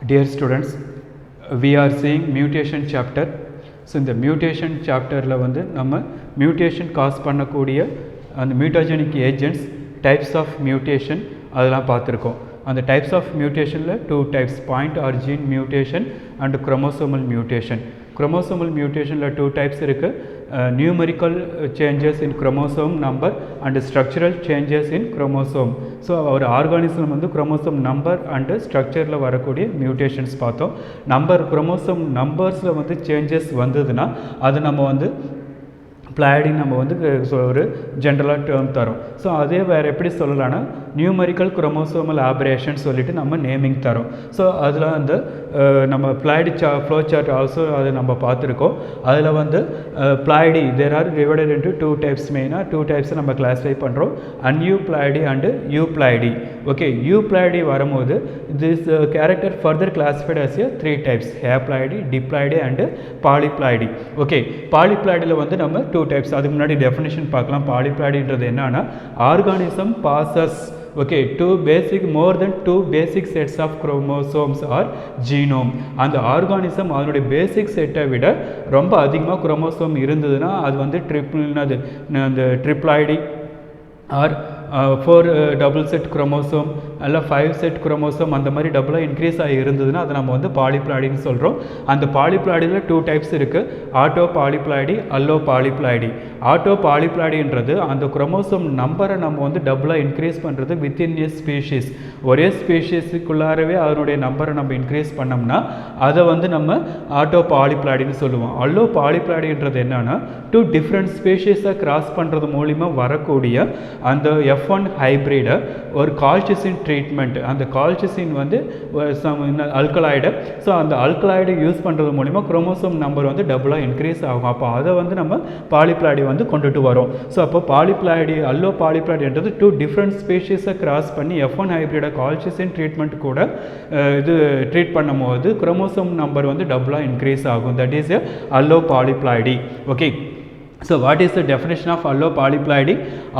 Dear students, we are seeing mutation chapter. So in the mutation chapter la vandu nama mutation cause பண்ணக்கூடிய and mutagenic agents, types of mutation அதெல்லாம் பார்த்திருக்கோம். அந்த types of mutation la two types, point or gene mutation and chromosomal mutation. Chromosomal mutation la two types இருக்கு. Numerical changes in chromosome number and structural changes in chromosome. So our organism வந்து chromosome number and structure ல வரக்கூடிய mutations பார்த்தோம். chromosome numbers ல வந்து changes வந்ததுன்னா அது நம்ம வந்து pleiadi நம்ம வந்து ஒரு ஜென்ரலாக டேர்ம் தரோம். ஸோ அதே வேறு எப்படி சொல்லலாம்னா நியூமரிக்கல் குரோமோசோமல் ஆபரேஷன் சொல்லிட்டு நம்ம நேமிங் தரோம். ஸோ அதில் அந்த நம்ம pleiadi ஃப்ளோ சார்ட் ஆல்சோ அதை நம்ம பார்த்துருக்கோம். அதில் வந்து pleiadi there are divided into two types. மெயினாக டூ டைப்ஸை நம்ம கிளாஸிஃபை பண்ணுறோம், aneuploidy and euploidy. Okay, euploidy வரும்போது this character further classified as a three types, haploidy, diploidy and polyploidy. Okay, பாலிப்ளைடியில் வந்து நம்ம டூ டைப்ஸ். அதுக்கு முன்னாடி டெஃபினிஷன் பார்க்கலாம். பாலிப்ளைடின்றது என்னன்னா organism bosses more than two basic sets of chromosomes or genome. அந்த organism அதனுடைய பேசிக் செட்டை விட ரொம்ப அதிகமாக குரோமோசோம் இருந்ததுன்னா அது வந்து ட்ரிப்ளைடி ஆர் 4 டபுள் செட் குரோமோசோம் அல்ல 5 செட் குரோமோசோம் அந்த மாதிரி டபுளாக இன்க்ரீஸ் ஆகி இருந்ததுன்னா அதை நம்ம வந்து பாலிப்ளாய்டின்னு சொல்கிறோம். அந்த பாலிப்ளாய்டியில் டூ டைப்ஸ் இருக்குது, ஆட்டோ பாலிப்ளாய்டி, அல்லோ பாலிப்ளாய்டி. ஆட்டோ பாலிப்ளாய்டின்றது அந்த குரோமோசோம் நம்பரை நம்ம வந்து டபுளாக இன்க்ரீஸ் பண்ணுறது வித்தின் ஏ ஸ்பீஷீஸ். ஒரே ஸ்பீஷீஸுக்குள்ளாரவே அதனுடைய நம்பரை நம்ம இன்க்ரீஸ் பண்ணோம்னா அதை வந்து நம்ம ஆட்டோ பாலிப்ளாய்டின்னு சொல்லுவோம். அல்லோ பாலிப்ளாய்டின்றது என்னன்னா டூ டிஃப்ரெண்ட் ஸ்பீஷீஸை கிராஸ் பண்ணுறது மூலிமா வரக்கூடிய அந்த F1 ஹைப்ரிடை ஒரு கால்சிசின் ட்ரீட்மெண்ட், அந்த கால்சிசின் வந்து அல்கலாய்டு. ஸோ அந்த அல்கலாய்டு யூஸ் பண்ணுறது மூலிமா குரோமோசோம் நம்பர் வந்து டபுளாக இன்க்ரீஸ் ஆகும். அப்போ அதை வந்து நம்ம பாலிப்ளாய்டி வந்து கொண்டுட்டு வரோம். ஸோ அப்போ பாலிப்ளாய்டி, அல்லோ பாலிப்ளாய்டின்றது டூ டிஃப்ரெண்ட் ஸ்பீஷீஸை கிராஸ் பண்ணி F1 ஹைப்ரிடை கால்சிசின் ட்ரீட்மெண்ட் கூட இது ட்ரீட் பண்ணும் போது குரோமோசோம் நம்பர் வந்து டபுளாக இன்க்ரீஸ் ஆகும். That is a allopolyploidy. Okay, so what is the definition of allo polyploidy?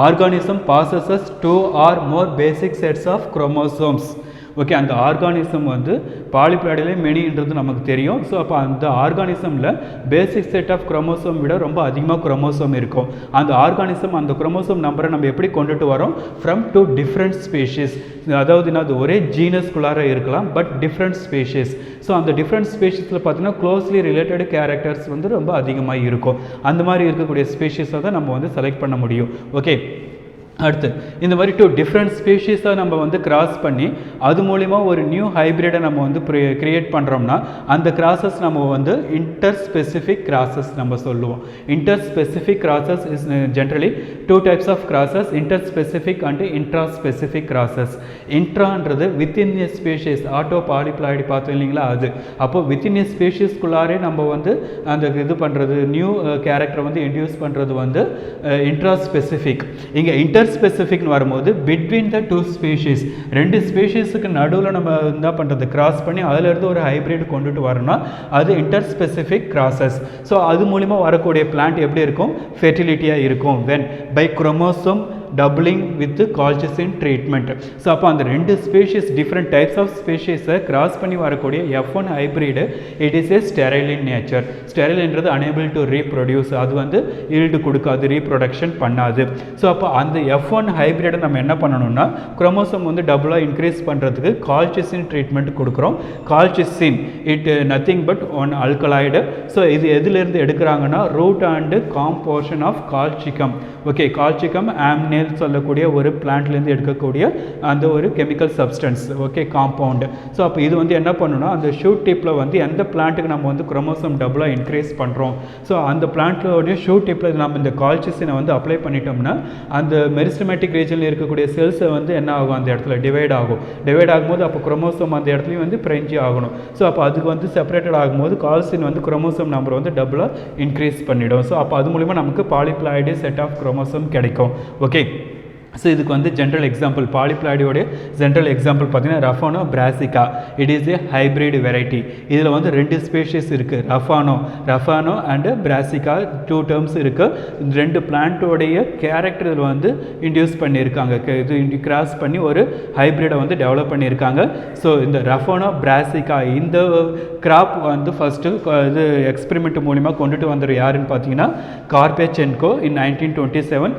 Organism possesses two or more basic sets of chromosomes. Okay, அந்த organism வந்து பாலிப்ளாய்டிலே மெனின்றது நமக்கு தெரியும். ஸோ அப்போ அந்த ஆர்கானிசமில் பேசிக் செட் ஆஃப் குரோமோசோம் விட ரொம்ப அதிகமாக குரோமோசோம் இருக்கும். அந்த ஆர்கானிசம் அந்த குரோமோசோம் நம்பரை நம்ம எப்படி கொண்டுட்டு வரோம்? From two different species. அதாவது அது ஒரே ஜீனஸ்குள்ளார இருக்கலாம், பட் டிஃப்ரெண்ட் ஸ்பீஷீஸ். ஸோ அந்த டிஃப்ரெண்ட் ஸ்பீஷீஸில் பார்த்தீங்கன்னா க்ளோஸ்லி ரிலேட்டட் கேரக்டர்ஸ் வந்து ரொம்ப அதிகமாக இருக்கும். அந்த மாதிரி இருக்கக்கூடிய ஸ்பீஷீஸை தான் நம்ம வந்து செலக்ட் பண்ண முடியும். ஓகே, அடுத்து இந்த மாதிரி டூ டிஃப்ரெண்ட் ஸ்பீஷீஸை நம்ம வந்து கிராஸ் பண்ணி அது மூலிமா ஒரு நியூ ஹைப்ரிடை நம்ம வந்து கிரியேட் பண்ணுறோம்னா அந்த கிராசஸ் நம்ம வந்து இன்டர் ஸ்பெசிஃபிக் கிராசஸ் நம்ம சொல்லுவோம். Interspecific crosses is generally two types of crosses, interspecific and intraspecific crosses. இன்ட்ரான்றது within a species, autopolyploidy பார்த்தோம் இல்லைங்களா அது. அப்போ வித்தின் ஏ ஸ்பீஷீஸ்குள்ளாரே நம்ம வந்து அந்த இது பண்ணுறது, நியூ கேரக்டரை வந்து இன்டியூஸ் பண்ணுறது வந்து இன்ட்ரா ஸ்பெசிஃபிக். இங்கே இன்டர் ஸ்பெசிஃபிக்னு வரும்போது பிட்வீன் த டூ ஸ்பீஷீஸ், ரெண்டு ஸ்பீஷீஸுக்கு நடுவில் நம்ம என்ன பண்ணுறது, கிராஸ் பண்ணி அதிலிருந்து ஒரு ஹைப்ரிட் கொண்டுட்டு வரணும்னா அது இன்டர் ஸ்பெசிஃபிக் கிராசஸ். ஸோ அது மூலிமா வரக்கூடிய பிளான்ட் எப்படி இருக்கும்? ஃபெர்டிலிட்டியாக இருக்கும் when by chromosome doubling with colchicine treatment. So அப்போ அந்த ரெண்டு ஸ்பீஷீஸ், டிஃப்ரெண்ட் டைப்ஸ் ஆஃப் ஸ்பீஷீஸை கிராஸ் பண்ணி வரக்கூடிய F1 hybrid it is a sterile in nature. ஸ்டெரைல்ன்றது அனேபிள் டு ரீப்ரொடியூஸ், அது வந்து ஈல்டு கொடுக்காது, ரீப்ரொடக்ஷன் பண்ணாது. ஸோ அப்போ அந்த F1 ஹைப்ரிடை நம்ம என்ன பண்ணணும்னா குரோமோசோம் வந்து டபுளாக இன்க்ரீஸ் பண்ணுறதுக்கு கால்சிசின் ட்ரீட்மெண்ட் கொடுக்குறோம். Colchicine it nothing but one alkaloid. So இது எதுலேருந்து எடுக்கிறாங்கன்னா root and corm portion of colchicum. Okay, colchicum autumnale சொல்லக்கூடிய ஒரு பிளான்ட்லேருந்து எடுக்கக்கூடிய அந்த ஒரு chemical substance, okay, compound. So அப்போ இது வந்து என்ன பண்ணணும்னா அந்த ஷூட் டிப்பில் வந்து எந்த பிளான்ட்டுக்கு நம்ம வந்து குரோமோசோம் டபுளாக இன்க்ரீஸ் பண்ணுறோம், ஸோ அந்த பிளான்ட்டோடைய ஷூட் டிப்பில் நம்ம இந்த கால்சிசினை வந்து அப்ளை பண்ணிட்டோம்னா அந்த மெரிஸ்டமேட்டிக் ரீஜனில் இருக்கக்கூடிய செல்ஸை வந்து என்ன ஆகும், அந்த இடத்துல டிவைட் ஆகும். டிவைட் ஆகும்போது அப்போ குரோமோசோம் அந்த இடத்துலையும் வந்து பிரெஞ்சி ஆகணும். ஸோ அப்போ அதுக்கு வந்து செப்பரேட்டட் ஆகும்போது கால்சின் வந்து குரோமோசோம் நம்பர் வந்து டபுளாக இன்க்ரீஸ் பண்ணிடும். ஸோ அப்போ அது மூலிமா நமக்கு பாலிப்ளாய்டி செட் ஆஃப் குரோமோசோம் கிடைக்கும். ஓகே, ஸோ இதுக்கு வந்து ஜென்ரல் எக்ஸாம்பிள் பாலிப்ளாய்டியோடைய ஜென்ரல் எக்ஸாம்பிள் பார்த்தீங்கன்னா raphanobrassica. It is a hybrid variety. இதில் வந்து 2 ஸ்பீஷீஸ் இருக்குது, ரஃபானோ அண்டு பிராசிகா, 2 டேர்ம்ஸ் இருக்குது. 2 பிளான்ட்டோடைய கேரக்டர் இதில் வந்து இன்டியூஸ் பண்ணியிருக்காங்க, இது கிராஸ் பண்ணி ஒரு ஹைப்ரிடை வந்து டெவலப் பண்ணியிருக்காங்க. ஸோ இந்த ரஃபானோ பிராசிகா இந்த கிராப் வந்து ஃபஸ்ட்டு இது எக்ஸ்பெரிமெண்ட் மூலிமா கொண்டுட்டு வந்தவர் யாருன்னு பார்த்தீங்கன்னா Karpechenko in 1927.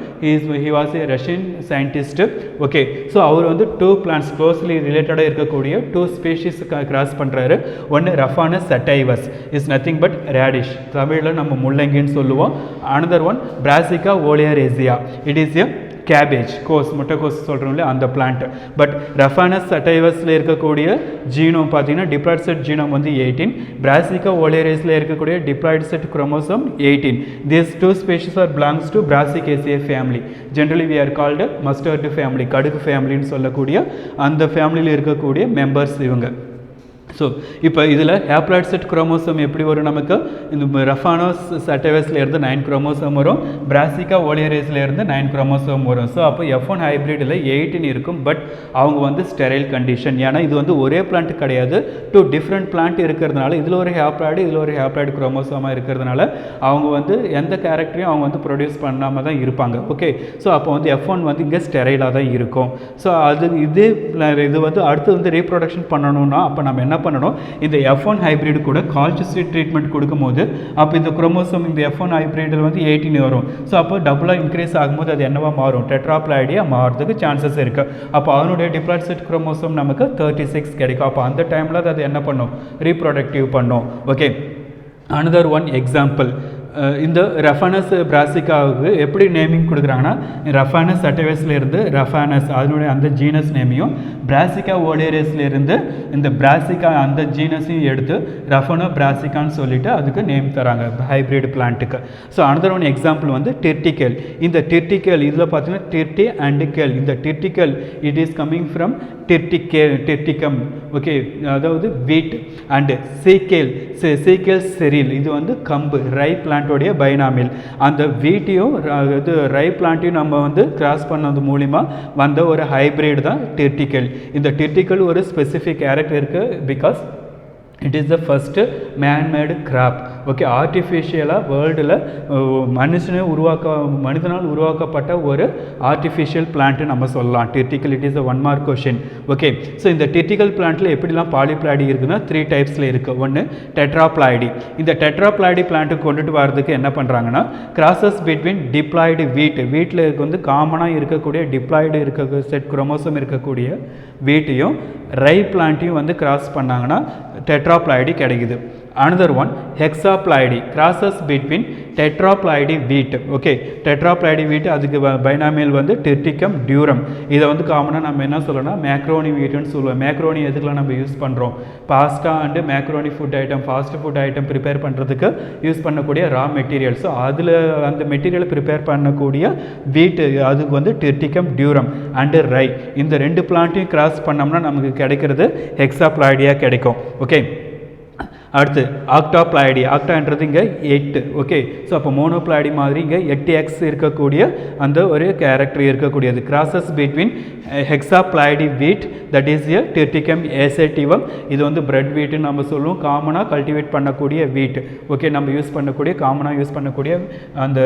He was a Russian scientist. Okay, so அவர் வந்து 2 பிளான்ட்ஸ் க்ளோஸ்லி ரிலேட்டடாக இருக்கக்கூடிய 2 ஸ்பீஷீஸ் கிராஸ் பண்ணுறாரு. ஒன்று Raphanus sativus is nothing but radish, தமிழில் நம்ம முள்ளங்கின்னு சொல்லுவோம். Another one Brassica oleracea, it is a cabbage, முட்டைக்கோஸ் சொல்கிறோம் இல்லையா அந்த பிளான்ட். பட் ரஃபானஸ் சட்டைவஸில் இருக்கக்கூடிய ஜீனோம் பார்த்தீங்கன்னா டிப்ளாய்டு செட் ஜீனோம் வந்து 18, பிராசிகா ஓலியாரேஸில் இருக்கக்கூடிய diploid set chromosome 18. These 2 species are belongs to Brassicaceae family. Generally we are called mustard family, கடுகு ஃபேமிலின்னு சொல்லக்கூடிய அந்த ஃபேமிலியில் இருக்கக்கூடிய மெம்பர்ஸ் இவங்க. ஸோ இப்போ இதில் ஹேப்ளாய்டு செட் குரோமோசோம் எப்படி வரும் நமக்கு, இந்த ரஃபானோஸ் சட்டைவஸ்லேருந்து 9 குரோமோசோம் வரும், பிராசிகா ஓலியாரேஸ்லேருந்து 9 குரோமோசோம் வரும். ஸோ அப்போ F1 ஹைப்ரிடில் 18 இருக்கும். பட் அவங்க வந்து ஸ்டெரைல் கண்டிஷன், ஏன்னா இது வந்து ஒரே பிளான்ட் கிடையாது, 2 டிஃப்ரெண்ட் பிளான்ட் இருக்கிறதுனால இதில் ஒரு ஹேப்ளாய்டு இதில் ஒரு ஹேப்ளாய்டு குரோமோசோமாக இருக்கிறதுனால அவங்க வந்து எந்த கேரக்டரையும் அவங்க வந்து ப்ரொடியூஸ் பண்ணாமல் தான் இருப்பாங்க. ஓகே, ஸோ அப்போ வந்து F1 வந்து இங்கே ஸ்டெரைலாக தான் இருக்கும். ஸோ அது இது வந்து அடுத்து வந்து ரீப்ரொடக்ஷன் பண்ணணும்னா அப்போ நம்ம என்ன பண்ணணும், இந்த F1 ஹைப்ரிட் கூட கால்சிஸ்ட் ட்ரீட்மெண்ட் கொடுக்கும்போது அப்போ இந்த குரோமோசோம் இந்த F1 ஹைப்ரிடில் வந்து 18 வரும். ஸோ அப்போ டபுளாக இன்க்ரீஸ் ஆகும்போது அது என்னவா மாறும், டெட்ராப்ளாய்டியாக மாறுறதுக்கு சான்சஸ் இருக்குது. அப்போ அவனுடைய டிப்ளாய்டு செட் குரோமோசோம் நமக்கு 36 கிடைக்கும். அப்போ அந்த டைமில் அது என்ன பண்ணும், ரீப்ரொடக்டிவ் பண்ணும். ஓகே, அனதர் ஒன் எக்ஸாம்பிள், இந்த ரஃபானஸ் பிராசிகாவுக்கு எப்படி நேமிங் கொடுக்குறாங்கன்னா ரஃபானஸ் சட்டைவஸ்லேருந்து ரஃபானஸ் அதனுடைய அந்த ஜீனஸ் நேமையும், பிராசிகா ஓலியரேஸ்லேருந்து இந்த பிராசிகா அந்த ஜீனஸையும் எடுத்து ரஃபானோ பிராசிகான்னு சொல்லிட்டு அதுக்கு நேம் தராங்க ஹைப்ரிட் பிளான்ட்டுக்கு. ஸோ அனதர் ஒன் எக்ஸாம்பிள் வந்து டிர்டிகல். இந்த டிர்டிகல் இதில் பார்த்தீங்கன்னா டிர்டி அண்ட் கேல். இந்த triticale it is coming from triticum. Okay, அதாவது வீட் அண்டு சீக்கேல் செரில், இது வந்து கம்பு ரை பிளான்ட்டோடைய பைனாமில். அந்த வீட்டையும் இது ரை பிளான்ட்டையும் நம்ம வந்து கிராஸ் பண்ணது மூலிமா வந்த ஒரு ஹைப்ரிட் தான் டிர்டிகல். இந்த டிர்டிகல் ஒரு ஸ்பெசிஃபிக் கேரக்டர் இருக்குது, because it is the first manmade crop. Okay, ஆர்டிஃபிஷியலாக வேர்ல்டில் மனிதனால் உருவாக்கப்பட்ட ஒரு ஆர்டிஃபிஷியல் பிளான்ட்டு நம்ம சொல்லலாம். Triticale it is a 1 mark question. Okay, so இந்த டிர்டிகல் பிளான்ட்டில் எப்படிலாம் பாலிப்ளாய்டி இருக்குதுன்னா 3 டைப்ஸில் இருக்குது. ஒன்று டெட்ராப்ளாய்டி. இந்த டெட்ராப்ளாய்டி பிளான்ட்டுக்கு கொண்டுட்டு வரதுக்கு என்ன பண்ணுறாங்கன்னா கிராசஸ் பிட்வீன் டிப்ளாய்டு வீட்டில் வந்து காமனாக இருக்கக்கூடிய டிப்ளாய்டு இருக்க செட் குரோமோசோம் இருக்கக்கூடிய வீட்டையும் ரை பிளான்ட்டையும் வந்து கிராஸ் பண்ணாங்கன்னா டெட்ராப்ளாய்டி கிடைக்குது. Another one hexaploidy, crosses between tetraploidy wheat. Okay, டெட்ராப்ளாய்டி வீட் அதுக்கு பைனாமியல் வந்து டிர்டிகம் டியூரம். இதை வந்து காமனாக நம்ம என்ன சொல்லணும்னா மேக்ரோனி வீட்டுன்னு சொல்லுவோம். மேக்ரோனி எதுக்கெலாம் நம்ம யூஸ் பண்ணுறோம், pasta and macaroni food item, fast food item prepare பண்ணுறதுக்கு யூஸ் பண்ணக்கூடிய ரா மெட்டீரியல். ஸோ அதில் அந்த மெட்டீரியலை ப்ரிப்பேர் பண்ணக்கூடிய வீட்டு அதுக்கு வந்து டிர்டிகம் டியூரம் அண்டு ரை. இந்த 2 பிளான்ட்டையும் கிராஸ் பண்ணோம்னா நமக்கு கிடைக்கிறது ஹெக்ஸாப்ளாய்டியாக கிடைக்கும். ஓகே, அடுத்து ஆக்டாப்ளாய்டி. ஆக்டான்றது இங்கே 8. ஓகே, ஸோ அப்போ மோனோப்ளாய்டி மாதிரி இங்கே 8x இருக்கக்கூடிய அந்த ஒரு கேரக்டர் இருக்கக்கூடியது. கிராசஸ் பிட்வீன் ஹெக்ஸாப்ளாய்டி வீட் தட் இஸ் எ டிர்டிகம் ஏசேட்டிவம். இது வந்து பிரெட் வீட்டுன்னு நம்ம சொல்லுவோம், காமனாக கல்டிவேட் பண்ணக்கூடிய வீட். ஓகே, நம்ம காமனாக யூஸ் பண்ணக்கூடிய அந்த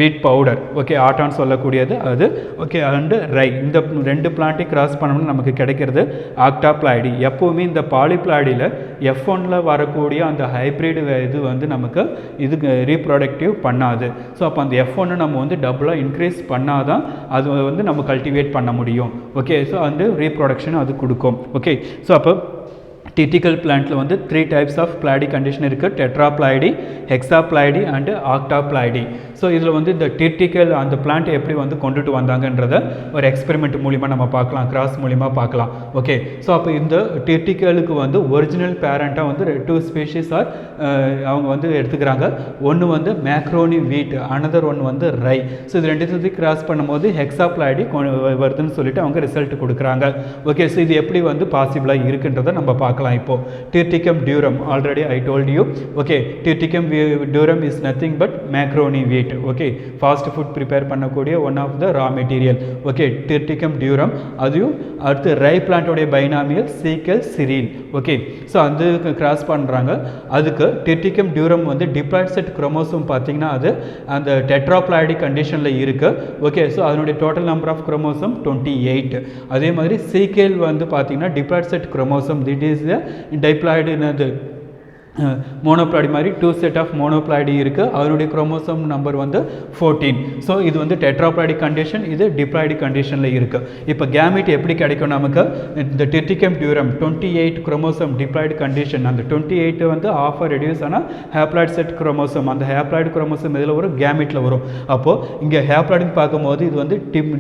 வீட் பவுடர். ஓகே, ஆட்டான்னு சொல்லக்கூடியது அது. ஓகே, அண்டு ரை. இந்த 2 பிளான்ட்டையும் கிராஸ் பண்ணோம்னா நமக்கு கிடைக்கிறது ஆக்டாப்ளாய்டி. எப்போவுமே இந்த பாலிப்ளாய்டியில் F1ல் வரக்கூடிய அந்த ஹைப்ரிட் இது வந்து நமக்கு இதுக்கு ரீப்ரொடக்டிவ் பண்ணாது. ஸோ அப்போ அந்த F1 நம்ம வந்து டபுளாக இன்க்ரீஸ் பண்ணாதான் அது வந்து நம்ம கல்டிவேட் பண்ண முடியும். ஓகே, ஸோ அந்த ரீப்ரொடக்ஷன் அது கொடுக்கும். ஓகே, ஸோ அப்போ டிர்டிகல் பிளான்ட்டில் வந்து 3 டைப்ஸ் ஆஃப் பிளாய்டி கண்டிஷன் இருக்குது, டெட்ராப்ளாய்டி, ஹெக்ஸாப்ளாய்டி அண்டு ஆக்டாப்ளாய்டி. ஸோ இதில் வந்து இந்த டிர்டிகல் அந்த பிளான்ட் எப்படி வந்து கொண்டுட்டு வந்தாங்கன்றத ஒரு எக்ஸ்பெரிமெண்ட் மூலிமா நம்ம பார்க்கலாம், கிராஸ் மூலிமா பார்க்கலாம். ஓகே, ஸோ அப்போ இந்த டிர்டிகலுக்கு வந்து ஒரிஜினல் பேரண்ட்டாக வந்து 2 ஸ்பீஷீஸ் அவங்க வந்து எடுத்துக்கிறாங்க. ஒன்று வந்து மேக்ரோனி வீட், அனதர் ஒன்று வந்து ரை. ஸோ இது 2 கிராஸ் பண்ணும்போது ஹெக்ஸாப்ளாய்டி வருதுன்னு சொல்லிட்டு அவங்க ரிசல்ட் கொடுக்குறாங்க. ஓகே, ஸோ இது எப்படி வந்து பாசிபிளாக இருக்குன்றதை நம்ம பார்க்கலாம் பார்க்கலாம். இப்போது triticum durum already I told you. Okay, triticum durum is nothing but macaroni wheat. Okay, fast food prepare பண்ணக்கூடிய one of the raw material. Okay, triticum durum. அதையும் அடுத்து ரை பிளான்ட்டோடைய binomial secale cereale. Okay, so அதுக்கு cross பண்ணுறாங்க. அதுக்கு triticum durum வந்து diploid set chromosome பார்த்தீங்கன்னா அது அந்த டெட்ராப்ளாய்டிக் கண்டிஷனில் இருக்குது. ஓகே, ஸோ அதனுடைய டோட்டல் நம்பர் ஆஃப் குரோமோசோம் 28. அதே மாதிரி சீக்கேல் வந்து பார்த்தீங்கன்னா டிப்ளாய்ட் செட் குரோமோசோம் திட் இஸ் டைப்ளாய்டுனது மோனோப்ளாய்டு மாதிரி 2 செட் ஆஃப் மோனோப்ளாய்டு இருக்குது. அதனுடைய குரோமோசோம் நம்பர் வந்து 14. ஸோ இது வந்து டெட்ராப்ளாய்டிக் கண்டிஷன், இது டிப்ளாய்டிக் கண்டிஷனில் இருக்குது. இப்போ கேமிட் எப்படி கிடைக்கும் நமக்கு? இந்த டிர்டிக்கம் டியூரம் 28 குரோமோசோம் டிப்ளாய்டு கண்டிஷன், அந்த 28 வந்து ஆஃபாக ரெடியூஸ் ஆனால் ஹேப்ளாய்டு செட் குரோமோசோம், அந்த ஹேப்ளாய்டு குரோமோசோம் இதில் வரும், கேமிட்டில் வரும். அப்போது இங்கே ஹேப்ளாய்டுன்னு பார்க்கும்போது இது வந்து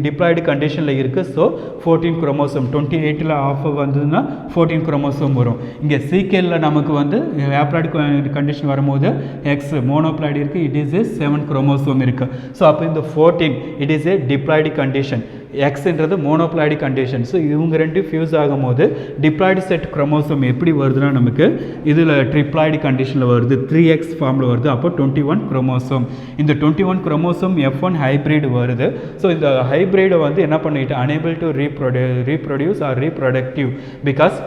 டிப்ளாய்டு கண்டிஷனில் இருக்குது. ஸோ 14 குரோமோசோம் 28ல் ஆஃப் வந்ததுன்னா 14 குரோமோசோம் வரும். இங்கே சீக்கேலில் நமக்கு வந்து ஹேப்ளாய்டு கண்டிஷன் வரும்போது எக்ஸ் மோனோப்ளாய்டு இருக்குது, இட் இஸ் ஏ 7 குரோமோசோம் இருக்குது. ஸோ அப்போ இந்த 14 it is a diploid condition, எக்ஸ்ன்றது மோனோப்ளாய்டு கண்டிஷன். ஸோ இவங்க ரெண்டு ஃபியூஸ் ஆகும்போது டிப்ளாய்டு செட் குரோமோசோம் எப்படி வருதுன்னா நமக்கு இதில் ட்ரிப்ளாய்டு கண்டிஷனில் வருது, 3x ஃபார்மில் வருது. அப்போ 21 குரோமோசோம். இந்த 21 குரோமோசோம் F1 ஹைப்ரிட் வருது. ஸோ இந்த ஹைப்ரிடை வந்து என்ன பண்ணிட்டு unable to reproduce or reproductive. Because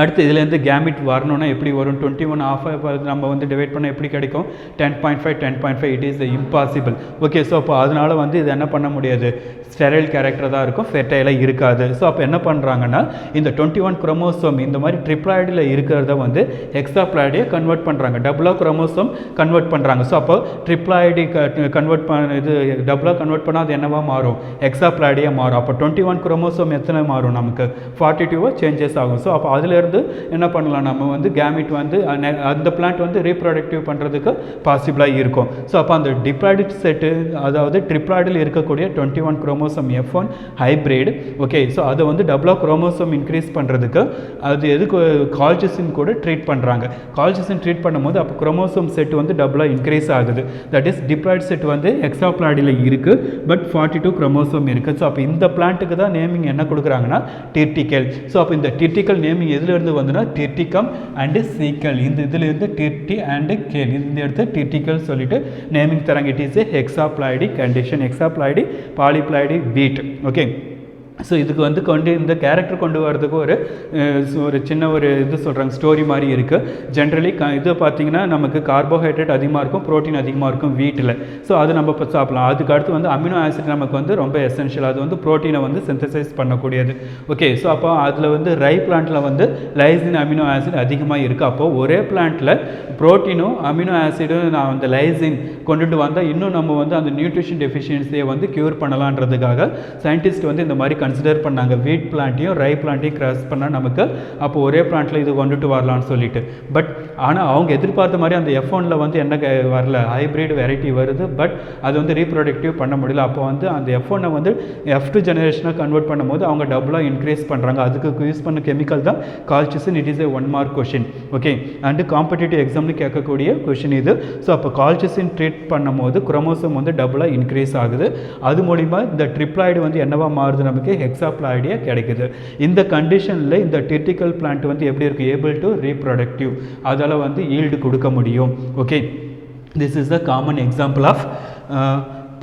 அடுத்து இதுலேருந்து கேமிட் வரணும்னா எப்படி வரும்? 21 ஆஃப் நம்ம வந்து டிவைட் பண்ண எப்படி கிடைக்கும்? 10.5 10.5 it is impossible. Okay, so அப்போ அதனால் வந்து இது என்ன பண்ண முடியாது, ஸ்டெரைல் கேரக்டர் தான் இருக்கும், ஃபெர்டைலாக இருக்காது. ஸோ அப்போ என்ன பண்ணுறாங்கன்னா இந்த 21 குரோமோசோம் இந்த மாதிரி ட்ரிப்ளாய்டில் இருக்கிறத வந்து எக்ஸாப்ளாய்டியை கன்வெர்ட் பண்ணுறாங்க, டபுளாக குரோமோசோம் கன்வெர்ட் பண்ணுறாங்க. ஸோ அப்போ ட்ரிப்ளாய்டி கன்வெர்ட் பண்ண இது டபுளாக கன்வெர்ட் பண்ணால் அது என்னவா மாறும்? எக்ஸாப்ளாய்டியாக மாறும். அப்போ 21 குரோமோசோம் எத்தனை மாறும்? நமக்கு 42 சேஞ்சஸ் ஆகும். ஸோ அப்போ அதில் என்ன பண்ணலாம், நம்ம வந்து கேமிட் வந்து அந்த பிளான்ட் வந்து ரீப்ரொடக்டிவ் பண்ணுறதுக்கு பாசிபிளாக இருக்கும். ஸோ அப்போ அந்த டிப்ளாய்டு செட்டு, அதாவது ட்ரிப்ளாய்டில் இருக்கக்கூடிய 21 chromosome F1 hybrid. Okay, so அதை வந்து டபுளாக குரோமோசோம் இன்க்ரீஸ் பண்ணுறதுக்கு அது எதுக்கு கால்சிசின் கூட ட்ரீட் பண்ணுறாங்க. கால்சிசின் ட்ரீட் பண்ணும்போது அப்போ குரோமோசோம் செட் வந்து டபுளாக இன்க்ரீஸ் ஆகுது. தட் இஸ் டிப்ளாய்டு செட் வந்து எக்ஸாப்ளாய்டில் இருக்குது, பட் 42 குரோமோசோம் இருக்குது. ஸோ அப்போ இந்த பிளான்ட்டுக்கு தான் நேமிங் என்ன கொடுக்குறாங்கன்னா டிர்டிக்கல். ஸோ அப்போ இந்த டிர்டிக்கல் நேமிங் எதில் இருந்து வந்துன்னா டிர்டிக்கம் அண்ட் சீக்கல். இந்த இதில் இருந்து டிர்டி அண்ட் கேல், இந்த இடத்துல டிர்டிக்கல் சொல்லிட்டு நேமிங் தராங்க. It is a hexaploidic condition, hexaploidy polyploidy wheat. Okay, so இதுக்கு வந்து இந்த கேரக்டர் கொண்டு வரதுக்கு ஒரு சின்ன ஒரு இது சொல்கிறாங்க, ஸ்டோரி மாதிரி இருக்குது. ஜென்ரலி இது பார்த்திங்கன்னா நமக்கு கார்போஹைட்ரேட் அதிகமாக இருக்கும், ப்ரோட்டீன் அதிகமாக இருக்கும் வீட்டில். ஸோ அது நம்ம இப்போ சாப்பிடலாம். அதுக்கு அடுத்து வந்து அமினோ ஆசிட் நமக்கு வந்து ரொம்ப எசென்ஷியல், அது வந்து ப்ரோட்டீனை வந்து சிந்தசைஸ் பண்ணக்கூடியது. ஓகே, ஸோ அப்போ அதில் வந்து ரை பிளான்ட்டில் வந்து லைசின் அமினோ ஆசிட் அதிகமாக இருக்குது. அப்போது ஒரே பிளான்ட்டில் ப்ரோட்டீனும் அமினோ ஆசிடும் நான் அந்த லைசின் கொண்டுட்டு வந்தால் இன்னும் நம்ம வந்து அந்த நியூட்ரிஷன் டெஃபிஷியன்சியை வந்து க்யூர் பண்ணலான்றதுக்காக சயின்டிஸ்ட் வந்து இந்த மாதிரி கன்சிடர் பண்ணாங்க. வீட் பிளான்ட்டையும் ரை பிளான்ட்டையும் கிராஸ் பண்ணால் நமக்கு அப்போ ஒரே பிளான்ட்டில் இது கொண்டுட்டு வரலான்னு சொல்லிட்டு. பட் ஆனால் அவங்க எதிர்பார்த்த மாதிரி அந்த F1ல் வந்து என்ன வரல, ஹைப்ரிட் வெரைட்டி வருது, பட் அது வந்து ரீப்ரொடக்டிவ் பண்ண முடியல. அப்போ வந்து அந்த F1 வந்து F2 ஜெனரேஷனாக கன்வெர்ட் பண்ணும்போது அவங்க டபுளாக இன்க்ரீஸ் பண்ணுறாங்க. அதுக்கு யூஸ் பண்ண கெமிக்கல் தான் colchicine. It is a 1 mark question. Okay, and competitive எக்ஸாம்னு கேட்கக்கூடிய கொஷின் இது. ஸோ அப்போ கால்சிசின் ட்ரீட் பண்ணும்போது குரோமோசோம் வந்து டபுளாக இன்க்ரீஸ் ஆகுது. அது மூலிமா இந்த ட்ரிப்ளாய்டு வந்து என்னவா மாறுது, நமக்கு ஹெக்ஸாப்ளாய்டியா கிடைக்குது. இந்த கண்டிஷனில் இந்த டிர்டிக்கல் பிளான்ட் வந்து எப்படி இருக்குது, ஏபிள் டு ரீப்ரொடக்டிவ், அதால் வந்து ஈல்டு கொடுக்க முடியும். Okay, this is the common example of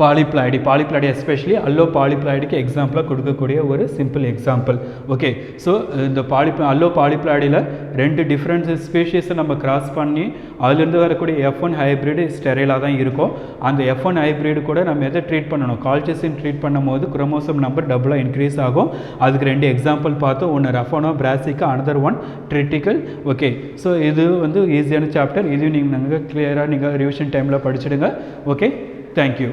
polyploidy especially அல்லோ பாலிப்ளாய்டுக்கு எக்ஸாம்பிளாக கொடுக்கக்கூடிய ஒரு சிம்பிள் எக்ஸாம்பிள். ஓகே, ஸோ இந்த அல்லோ பாலிப்ளாய்டில் 2 டிஃப்ரெண்ட் ஸ்பீஷீஸை நம்ம கிராஸ் பண்ணி அதுலேருந்து வரக்கூடிய F1 ஹைப்ரிடு ஸ்டெரைலாக தான் இருக்கும். அந்த F1 ஹைப்ரிடு கூட நம்ம எதை ட்ரீட் பண்ணணும், கால்சிசின் ட்ரீட் பண்ணும்போது குரோமோசோம் நம்பர் டபுளாக இன்க்ரீஸ் ஆகும். அதுக்கு 2 எக்ஸாம்பிள் பார்த்தோம், ஒன்று raphanobrassica, another one triticale. Okay, so இது வந்து ஈஸியான சாப்டர், இது நீங்கள் கிளியராக நீங்கள் ரிவிஷன் டைமில் படிச்சுடுங்க. Okay, thank you.